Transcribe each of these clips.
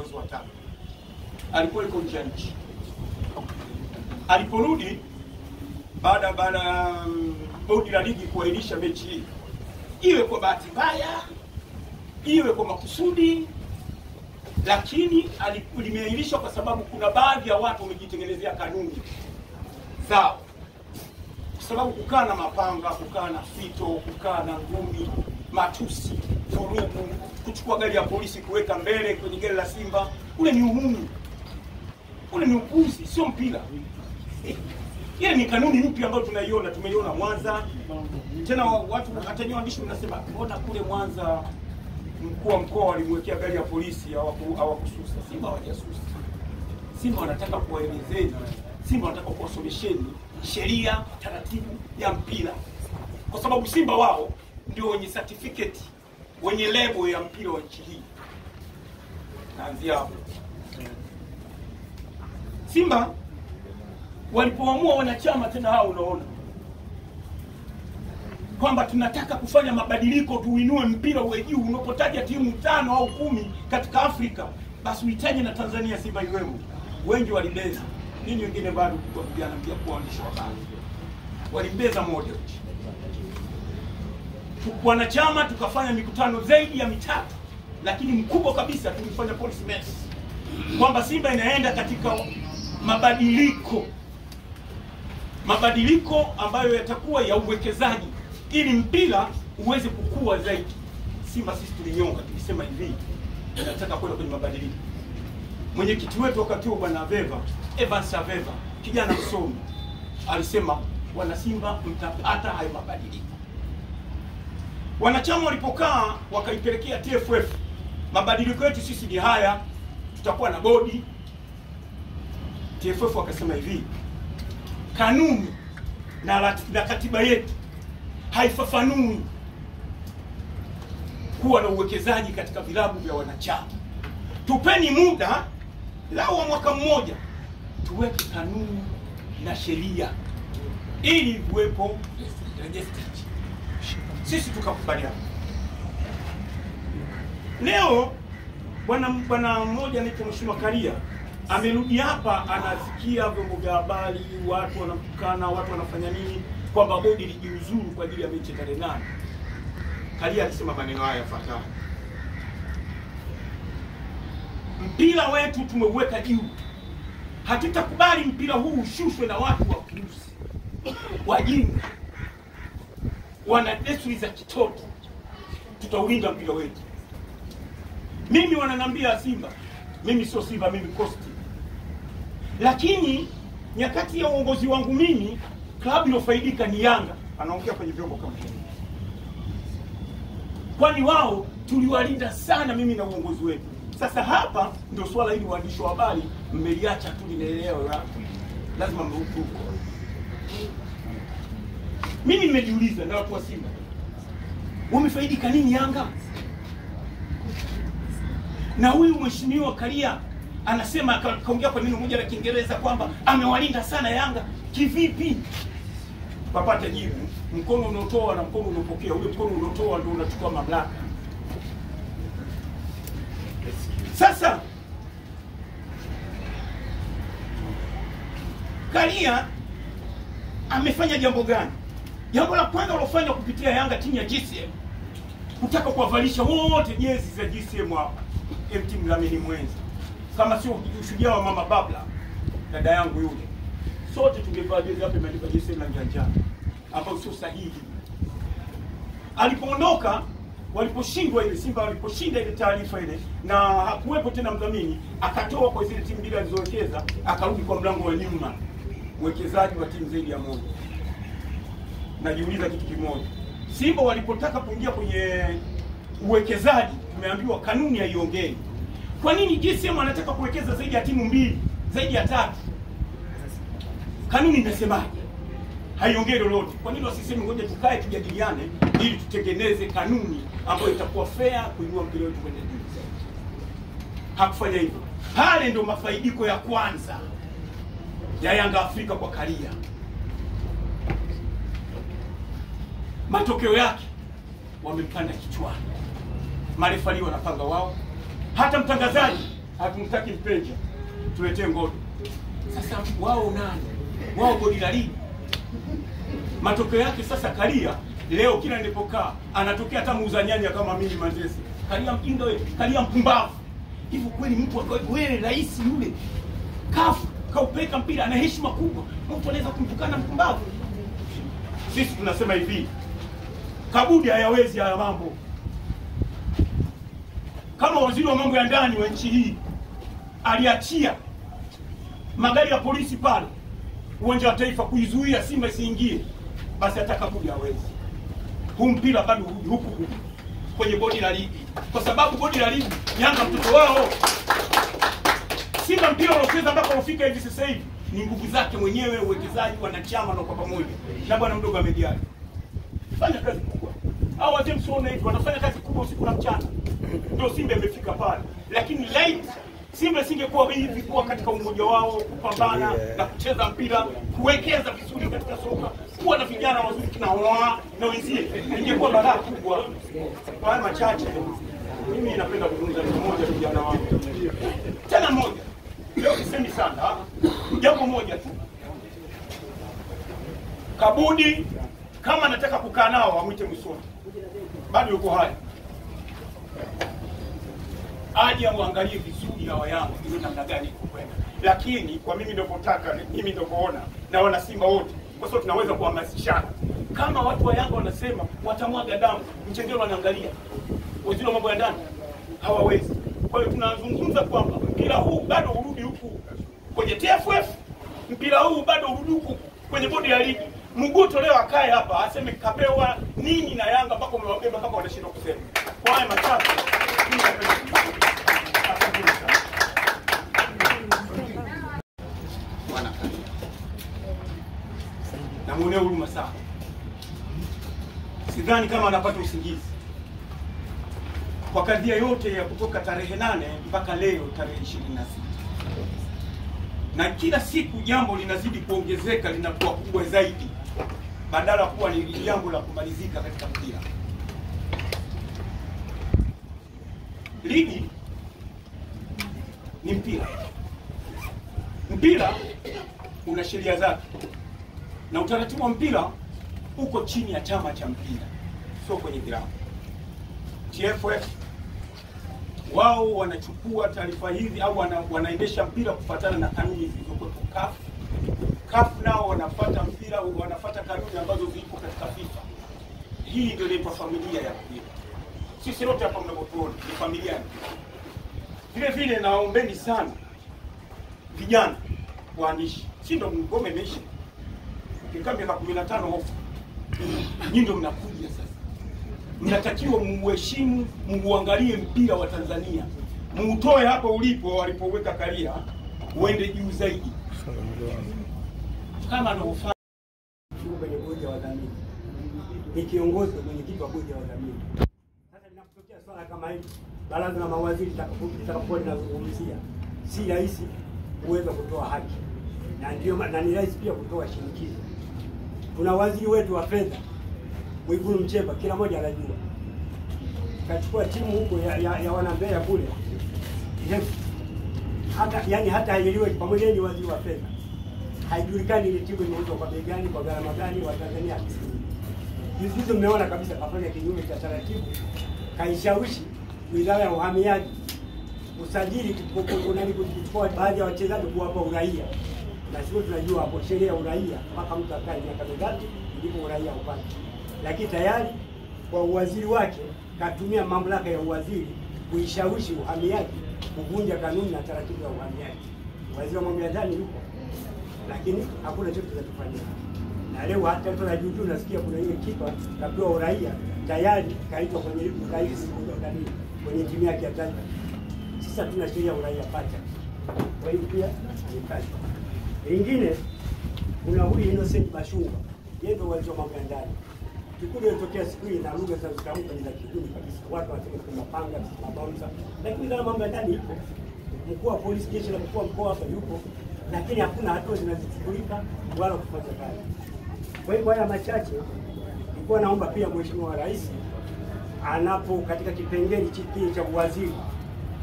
mwezi wa 5. Alikuwa yuko nje ya nchi. Aliporudi baada ya bodi la ligi kuahirisha mechi hii, iwe kwa bahati mbaya, iwe kwa makusudi, lakini limeahirishwa kwa sababu kuna baadhi ya watu wamejitengenezea kanuni zao. Kwa sababu kukaa na mapanga, kukaa na fito, kukaa na ngumi, matusi, vurugu, kuchukua gari ya polisi kuweka mbele kwenye gari la Simba, ule ni uhuni. Ule ni upuzi, sio mpira. Ile ni kanuni mpya ambayo tumeiona Mwanza. Tena watu hata nyinyi waandishi mnasema, mbona kule Mwanza mkuu wa mkoa walimwekea gari ya polisi hawakususa. Simba hawajasusa. Simba wanataka kuwaelezeni, Simba wanataka kuwasomesheni sheria, taratibu ya mpira. Kwa sababu Simba wao ndio wenye certificate, wenye lebo ya mpira wa nchi hii. Naanzia hapo. Simba walipoamua wanachama tena hao, unaona kwamba tunataka kufanya mabadiliko, tuinue mpira uwe juu. Unapotaja timu 5 au 10 katika Afrika, basi uhitaji na Tanzania Simba iwemo. Wengi walibeza. Nini wengine bado kwa vijana pia kwa waandishi wa habari. Walimbeza model. Wanachama tukafanya mikutano zaidi ya 3, lakini mkubwa kabisa tulifanya policy mess. Kwamba Simba inaenda katika mabadiliko ambayo yatakuwa ya uwekezaji ili mpira uweze kukua zaidi. Simba sisi tulinyonga, tulisema hivi, tunataka kwenda kwenye mabadiliko. Mwenyekiti wetu wakati huo Bwana Evans Aveva, kijana msomi, alisema wana Simba mtapata hayo mabadiliko. Wanachama walipokaa wakaipelekea TFF, mabadiliko yetu sisi ni haya, tutakuwa na bodi. TFF wakasema hivi, kanuni na katiba yetu haifafanui kuwa na uwekezaji katika vilabu vya wanachama. Tupeni muda lao wa mwaka mmoja tuweke kanuni na sheria ili iwepo register. Sisi tukakubaliana. Leo bwana mmoja anaitwa Mheshimiwa Karia amerudi hapa, anasikia vyombo vya habari, watu wanatukana, watu wanafanya nini, kwamba bodi lijiuzuru kwa ajili ya mechi tarehe 8. Karia alisema maneno haya yafuatayo: mpira wetu tumeuweka juu. Hatutakubali mpira huu ushushwe na watu wa kuuzi, wajinga, wana desturi za kitoto. Tutaulinda mpira wetu. Mimi wananiambia Simba, mimi sio Simba, mimi Coast. Lakini nyakati ya uongozi wangu mimi, klabu iliyofaidika ni Yanga. Anaongea kwenye vyombo kama hivi. Kwani wao tuliwalinda sana mimi na uongozi wetu. Sasa hapa ndio swala hili waandishi wa habari mmeliacha tu linaelewa, lazima mruhusu. Mimi nimejiuliza na watu wa Simba, wamefaidika nini Yanga? Na huyu Mheshimiwa Karia anasema, kaongea kwa neno moja la Kiingereza kwamba amewalinda sana Yanga. Kivipi? Papata jibu, mkono unaotoa na mkono unaopokea. Ule mkono unaotoa ndio unachukua mamlaka. Sasa Karia amefanya jambo gani? Jambo la kwanza alofanya kupitia Yanga, timu ya GCM, kutaka kuwavalisha wote jezi za GCM hapa. MT Mlamini Mwenzi, kama sio ushujaa wa mama Babla, dada yangu yule, sote tungevaa jezi hapa imeandikwa GCM na njano, ambao sio sahihi. Alipoondoka, waliposhindwa ile Simba, waliposhinda ile taarifa ile na hakuwepo tena mdhamini, akatoa kwa zile timu mbili alizowekeza, akarudi kwa mlango wa nyuma, uwekezaji wa timu zaidi ya moja. Najiuliza kitu kimoja, Simba walipotaka kuingia kwenye uwekezaji, tumeambiwa kanuni haiongei. Kwa nini GCM anataka kuwekeza zaidi ya timu 2, zaidi ya 3? Kanuni inasemaje? Haiongei lolote. Kwa nini wasiseme ngoja tukae tujadiliane ili tutengeneze kanuni ambayo itakuwa fair kuinua mpira wetu kwenda juu? Hakufanya hivyo. Pale ndio mafaidiko ya kwanza ya Yanga Afrika kwa Karia. Matokeo yake wamepanda kichwani. Marefali wanapanga wao. Hata mtangazaji hatumtaki Mpenja, tuletee Ngodo. Sasa wao nani? Wao bodi la ligi. Matokeo yake sasa Karia leo kila nilipokaa anatokea hata muuza nyanya kama mimi Manzese. Karia mjinga wewe, Karia mpumbavu. Hivyo kweli mtu wewe rais yule kafu kaupeka mpira ana heshima kubwa. Mtu anaweza kumtukana mpumbavu? Sisi tunasema hivi, Kabudi hayawezi haya mambo. Kama waziri wa mambo ya ndani wa nchi hii aliachia magari ya polisi pale uwanja wa Taifa kuizuia Simba isiingie, basi hata Kabudi hawezi. Huu mpira bado huku kwenye bodi la ligi, kwa sababu bodi la ligi Yanga mtoto wao. Simba mpira unaocheza mpaka ufika hivi sasa hivi ni nguvu zake mwenyewe, uwekezaji, wanachama na kwa pamoja na bwana mdogo amediali fanya kazi kubwa. Hao wazee msione hivi wanafanya kazi kubwa usiku na mchana, ndio Simba imefika pale. Lakini light Simba singekuwa hivi, kuwa katika umoja wao, kupambana na kucheza mpira, kuwekeza vizuri katika soka, kuwa na vijana wazuri kina Hoa na wenzie, ingekuwa balaa kubwa. Kwa haya machache, mimi napenda kuzungumza jambo moja vijana wangu. Tena moja. Leo sisemi sana, jambo moja tu. Kabudi kama anataka kukaa nao amwite Musoni. Bado yuko hai. Aje muangalie vizuri hawa Yanga ndio namna gani kwenda. Lakini kwa mimi ndio nataka, mimi ndio kuona na wana Simba wote, kwa sababu tunaweza kuhamasishana. Kama watu wa Yanga wanasema watamwaga damu, Mchengerwa wanaangalia. Waziri wa mambo ya ndani hawawezi. Kwa hiyo tunazungumza kwamba mpira huu bado urudi huku kwenye TFF, mpira huu bado urudi huku kwenye bodi ya ligi. Mguto leo akae hapa aseme kapewa nini na Yanga mpaka umewabeba mpaka wanashindwa kusema. Kwa haya machache na muone huruma sana. Sidhani kama anapata usingizi kwa kadhia yote ya kutoka tarehe 8 mpaka leo tarehe 26. Na kila siku jambo linazidi kuongezeka, linakuwa kubwa zaidi badala kuwa ni jambo la kumalizika katika mpira. Ligi ni mpira. Mpira una sheria zake. Na utaratibu wa mpira uko chini ya chama cha mpira, sio kwenye vilabu. TFF wao wanachukua taarifa hizi au wanaendesha mpira kufuatana na kanuni zilizokuwepo CAF. CAF nao wanafuata mpira, wanafuata kanuni ambazo zipo katika FIFA. Hii ndio inaitwa familia ya mpira. Sisi wote hapa mnapotuona ni familia. Vile vile naombeni sana vijana waandishi, si ndio ngome imeisha. Kika miaka 15 hofu. Nyinyi ndio mnakuja sasa. Mnatakiwa muheshimu, muangalie mpira wa Tanzania. Muutoe hapo ulipo walipoweka Karia, uende juu zaidi. Kama anaofanya kwenye bodi ya wadhamini. Ni kiongozi mwenyekiti wa bodi ya wadhamini. Sasa linapotokea swala kama hili, baraza la mawaziri litakapokuwa linazungumzia, si rahisi uweza kutoa haki. Na ndio na ni rahisi pia kutoa shinikizo. Kuna waziri wetu wa fedha Mwigulu Nchemba, kila mmoja anajua. Kachukua timu huko ya wana Mbeya kule. Hata haijaliwe pamoja ni waziri wa fedha. Haijulikani ile timu inauzwa kwa bei gani, kwa gharama gani, wa Tanzania hizi. Hizo mmeona kabisa kafanya kinyume cha taratibu. Kaishawishi wizara ya uhamiaji usajili kuchukua baadhi ya wachezaji kuwapa uraia. Na sisi tunajua hapo sheria ya uraia mpaka mtu akae miaka mingapi ndipo uraia upate. Lakini tayari kwa uwaziri wake katumia mamlaka ya uwaziri kuishawishi uhamiaji kuvunja kanuni na taratibu za uhamiaji. Waziri wa mambo ya ndani yuko, lakini hakuna chochote kinachofanyika. Na leo hata mtu anajua, nasikia kuna ile kipa kapewa uraia tayari kaitwa kwenye rais kwenye timu yake ya taifa. Sasa tuna sheria uraia pacha. Kwa hiyo pia ni kazi. Lingine kuna huyu Innocent Bashunga, yeye ndio waziri wa mambo ya ndani. Kikundi ilitokea siku ile na lugha za kutamka ni za kigeni kabisa. Watu wanasema kuna panga, mabaunza. Lakini ndio mambo ya ndani ipo. Mkuu wa polisi, jeshi la mkuu wa mkoa hapa yupo, lakini hakuna hatua zinazochukulika wala kufanya kazi. Kwa hiyo haya machache nilikuwa naomba pia Mheshimiwa Rais anapo katika kipengele cha uwaziri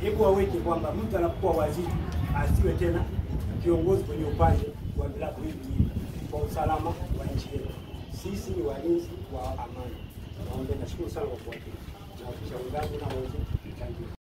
hebu waweke kwamba mtu anapokuwa waziri asiwe tena kiongozi kwenye upande wa vilabu hivi kwa usalama wa nchi yetu. Sisi ni walinzi wa amani. Naomba, nashukuru sana kwa kufuatilia na wenzangu na wenzetu.